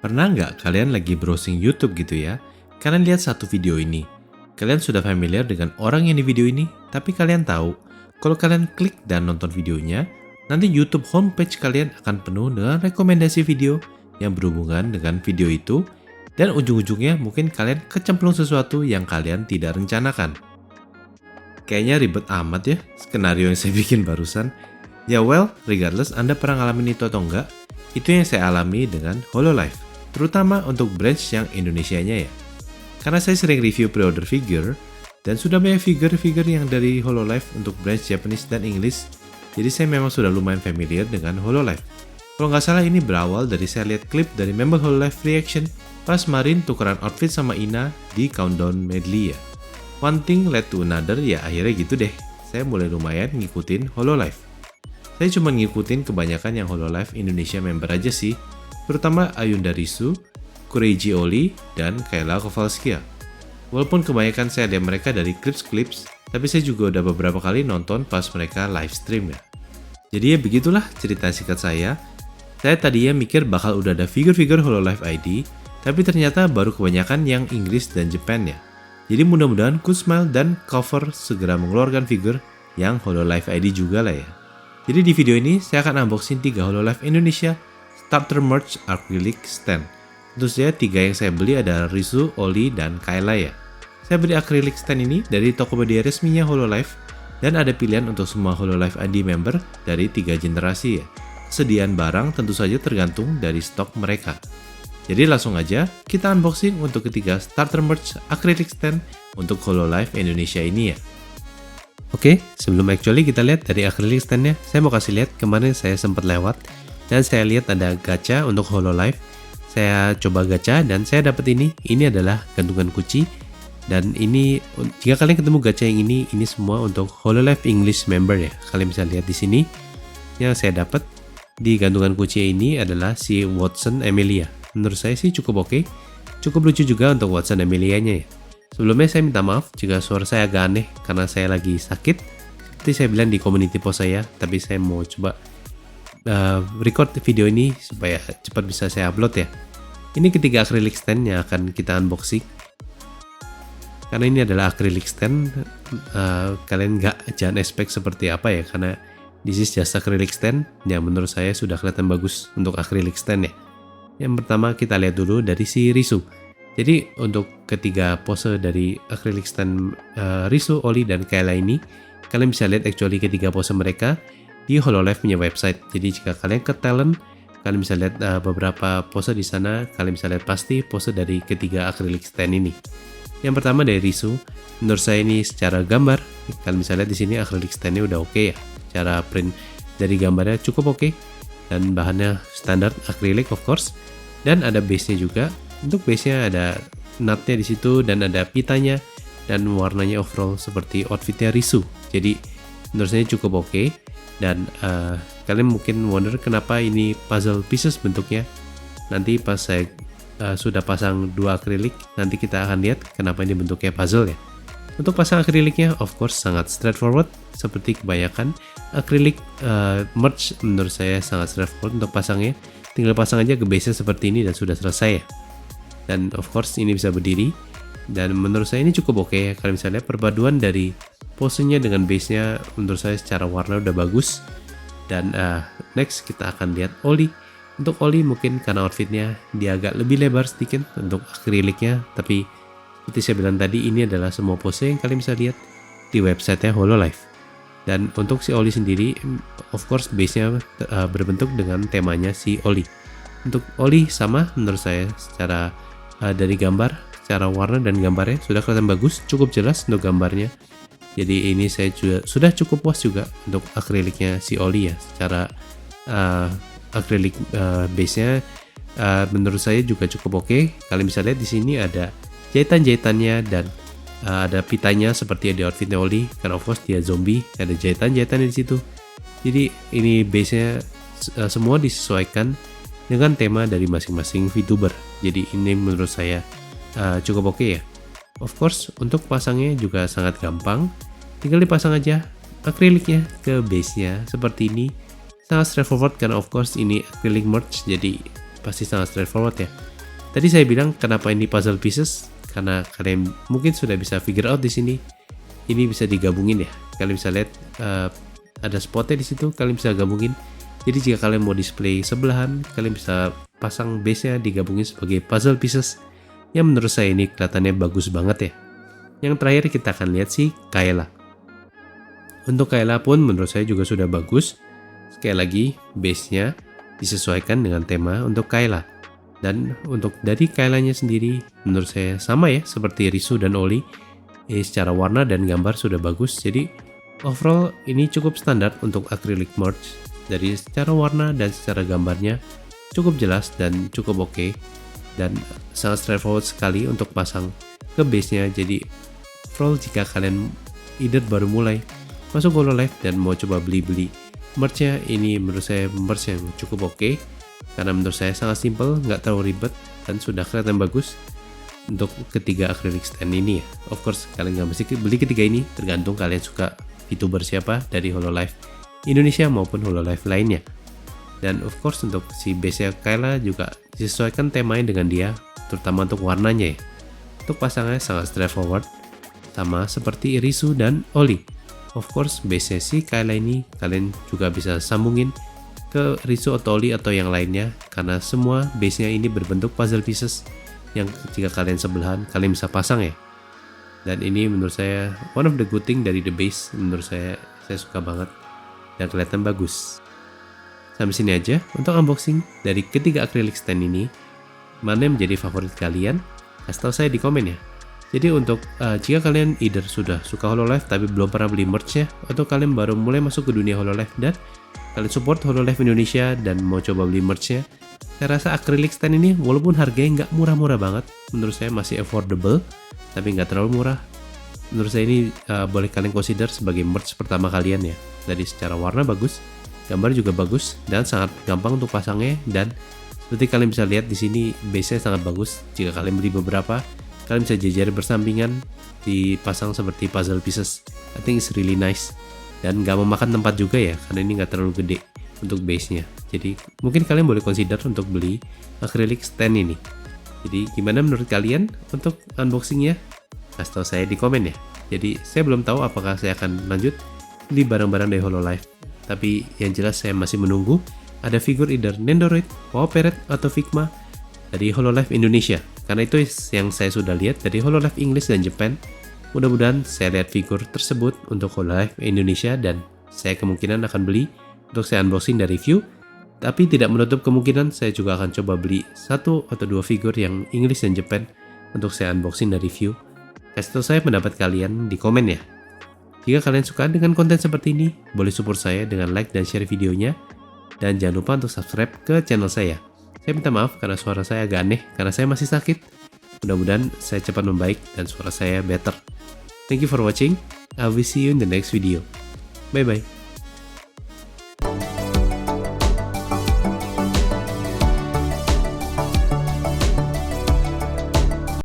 Pernah nggak kalian lagi browsing YouTube gitu ya? Kalian lihat satu video ini. Kalian sudah familiar dengan orang yang di video ini, tapi kalian tahu kalau kalian klik dan nonton videonya, nanti YouTube homepage kalian akan penuh dengan rekomendasi video yang berhubungan dengan video itu, dan ujung-ujungnya mungkin kalian kecemplung sesuatu yang kalian tidak rencanakan. Kayaknya ribet amat ya skenario yang saya bikin barusan. Ya well, regardless Anda pernah ngalamin itu atau enggak, itu yang saya alami dengan Hololive. Terutama untuk branch yang Indonesianya ya. Karena saya sering review pre-order figure, dan sudah banyak figure-figure yang dari Hololive untuk branch Japanese dan English, jadi saya memang sudah lumayan familiar dengan Hololive. Kalau nggak salah ini berawal dari saya lihat klip dari member Hololive reaction pas Marin tukeran outfit sama Ina di Countdown Medley ya. One thing led to another ya akhirnya gitu deh, saya mulai lumayan ngikutin Hololive. Saya cuma ngikutin kebanyakan yang Hololive Indonesia member aja sih, terutama Ayunda Risu, Kureiji Oli, dan Kayla Kowalska. Walaupun kebanyakan saya lihat mereka dari clips-clips, tapi saya juga udah beberapa kali nonton pas mereka live stream ya. Jadi ya begitulah cerita singkat saya. Saya tadinya mikir bakal udah ada figure-figure Hololive ID, tapi ternyata baru kebanyakan yang Inggris dan Japan ya. Jadi mudah-mudahan Kusmile dan Cover segera mengeluarkan figure yang Hololive ID juga lah ya. Jadi di video ini saya akan unboxing 3 Hololive Indonesia Starter Merch Acrylic Stand. Tentu saja 3 yang saya beli adalah Risu, Oli, dan Kayla ya. Saya beli acrylic stand ini dari Tokopedia resminya Hololive, dan ada pilihan untuk semua Hololive ID member dari 3 generasi ya. Kesediaan barang tentu saja tergantung dari stok mereka. Jadi langsung aja kita unboxing untuk ketiga Starter Merch Acrylic Stand untuk Hololive Indonesia ini ya. Oke, sebelum actually kita lihat dari acrylic stand-nya, saya mau kasih lihat kemarin saya sempat lewat dan saya lihat ada gacha untuk Hololive. Saya coba gacha dan saya dapat ini. Ini adalah gantungan kunci, dan ini jika kalian ketemu gacha yang ini semua untuk Hololive English member ya. Kalian bisa lihat di sini. Yang saya dapat di gantungan kunci ini adalah si Watson Emilia. Menurut saya sih cukup oke. Cukup lucu juga untuk Watson Emilia-nya ya. Sebelumnya saya minta maaf jika suara saya agak aneh karena saya lagi sakit. Seperti saya bilang di community post saya, tapi saya mau coba record video ini supaya cepat bisa saya upload ya. Ini ketiga acrylic stand yang akan kita unboxing. Karena ini adalah acrylic stand, kalian jangan expect seperti apa ya, karena this is just acrylic stand yang menurut saya sudah kelihatan bagus untuk acrylic stand ya. Yang pertama kita lihat dulu dari si Risu. Jadi untuk ketiga pose dari acrylic stand Risu, Oli, dan Kayla ini, kalian bisa lihat actually ketiga pose mereka di Hololive punya website. Jadi jika kalian ke talent, kalian bisa lihat beberapa pose di sana. Kalian bisa lihat pasti pose dari ketiga acrylic stand ini. Yang pertama dari Risu, menurut saya ini secara gambar, kalian bisa lihat di sini acrylic stand-nya udah oke ya. Cara print dari gambarnya cukup oke, dan bahannya standar acrylic of course, dan ada base-nya juga. Untuk base-nya ada nut-nya di situ dan ada pitanya, dan warnanya overall seperti outfitnya Risu. Jadi menurut saya cukup oke. Dan kalian mungkin wonder kenapa ini puzzle pieces bentuknya. Nanti pas saya sudah pasang 2 akrilik, nanti kita akan lihat kenapa ini bentuknya puzzle ya. Untuk pasang akriliknya of course sangat straightforward, seperti kebanyakan akrilik merch menurut saya sangat straightforward untuk pasangnya. Tinggal pasang aja ke base-nya seperti ini dan sudah selesai ya. Dan of course ini bisa berdiri, dan menurut saya ini cukup oke ya. Kalian bisa lihat perpaduan dari posenya dengan base-nya menurut saya secara warna udah bagus. Dan next kita akan lihat Oli. Untuk Oli mungkin karena outfitnya dia agak lebih lebar sedikit untuk akriliknya, tapi seperti saya bilang tadi, ini adalah semua pose yang kalian bisa lihat di websitenya Hololive. Dan untuk si Oli sendiri, of course base-nya berbentuk dengan temanya si Oli. Untuk Oli sama menurut saya secara dari gambar, secara warna dan gambarnya sudah kelihatan bagus, cukup jelas untuk gambarnya. Jadi ini saya juga sudah cukup puas juga untuk akriliknya si Oli ya. Secara akrilik base-nya menurut saya juga cukup oke. Kalian bisa lihat di sini ada jahitan-jahitannya dan ada pitanya seperti di outfitnya Oli. Karena of course dia zombie, ada jahitan-jahitannya di situ. Jadi ini base-nya semua disesuaikan dengan tema dari masing-masing VTuber. Jadi ini menurut saya cukup oke ya. Of course untuk pasangnya juga sangat gampang. Tinggal dipasang aja akriliknya ke base-nya seperti ini. Sangat straightforward karena of course ini acrylic merch, jadi pasti sangat straightforward ya. Tadi saya bilang kenapa ini puzzle pieces, karena kalian mungkin sudah bisa figure out di sini. Ini bisa digabungin ya. Kalian bisa lihat ada spotnya di situ, kalian bisa gabungin. Jadi jika kalian mau display sebelahan, kalian bisa pasang base-nya digabungin sebagai puzzle pieces. Yang menurut saya ini kelihatannya bagus banget ya. Yang terakhir kita akan lihat si Kayla. Untuk Kayla pun menurut saya juga sudah bagus. Sekali lagi, base-nya disesuaikan dengan tema untuk Kayla. Dan untuk dari Kaylanya sendiri, menurut saya sama ya, seperti Risu dan Oli. Secara warna dan gambar sudah bagus. Jadi overall ini cukup standar untuk acrylic merge. Dari secara warna dan secara gambarnya cukup jelas dan cukup oke. Dan sangat straightforward sekali untuk pasang ke base-nya. Jadi overall jika kalian either baru mulai masuk Hololive dan mau coba beli-beli merch-nya, ini menurut saya merch yang cukup oke. Karena menurut saya sangat simple, nggak terlalu ribet, dan sudah kelihatan bagus untuk ketiga acrylic stand ini ya. Of course kalian nggak mesti beli ketiga ini, tergantung kalian suka VTuber siapa dari Hololive Indonesia maupun Hololive lainnya. Dan of course untuk si base-nya Kayla juga disesuaikan temanya dengan dia, terutama untuk warnanya ya. Untuk pasangnya sangat straightforward, sama seperti Risu dan Oli. Of course base-nya si Kayla ini kalian juga bisa sambungin ke Risu atau Oli atau yang lainnya, karena semua base-nya ini berbentuk puzzle pieces yang jika kalian sebelahan kalian bisa pasang ya. Dan ini menurut saya one of the good thing dari the base, menurut saya suka banget dan kelihatan bagus. Sampai sini aja untuk unboxing dari ketiga acrylic stand ini. Mana yang menjadi favorit kalian? Kasih tahu saya di komen ya. Jadi untuk jika kalian either sudah suka Hololive tapi belum pernah beli merch-nya, atau kalian baru mulai masuk ke dunia Hololive dan kalian support Hololive Indonesia dan mau coba beli merch-nya, saya rasa acrylic stand ini walaupun harganya nggak murah-murah banget, menurut saya masih affordable, tapi nggak terlalu murah. Menurut saya ini boleh kalian consider sebagai merch pertama kalian ya. Dari secara warna bagus, gambar juga bagus, dan sangat gampang untuk pasangnya. Dan seperti kalian bisa lihat di sini base-nya sangat bagus. Jika kalian beli beberapa, kalian bisa jejer bersampingan, dipasang seperti puzzle pieces. I think it's really nice. Dan nggak memakan tempat juga ya, karena ini nggak terlalu gede untuk base-nya. Jadi mungkin kalian boleh consider untuk beli acrylic stand ini. Jadi gimana menurut kalian untuk unboxingnya? Kasih tahu saya di komen ya. Jadi saya belum tahu apakah saya akan lanjut beli barang-barang dari Hololive. Tapi yang jelas saya masih menunggu ada figur either Nendoroid, Wow Parrot, atau Figma dari Hololive Indonesia. Karena itu yang saya sudah lihat dari Hololive English dan Japan. Mudah-mudahan saya lihat figur tersebut untuk Hololive Indonesia dan saya kemungkinan akan beli untuk saya unboxing dan review. Tapi tidak menutup kemungkinan saya juga akan coba beli 1 atau 2 figur yang English dan Japan untuk saya unboxing dan review. Kasih tahu saya pendapat kalian di komen ya. Jika kalian suka dengan konten seperti ini, boleh support saya dengan like dan share videonya. Dan jangan lupa untuk subscribe ke channel saya. Saya minta maaf karena suara saya agak aneh karena saya masih sakit. Mudah-mudahan saya cepat membaik dan suara saya better. Thank you for watching. I will see you in the next video. Bye bye.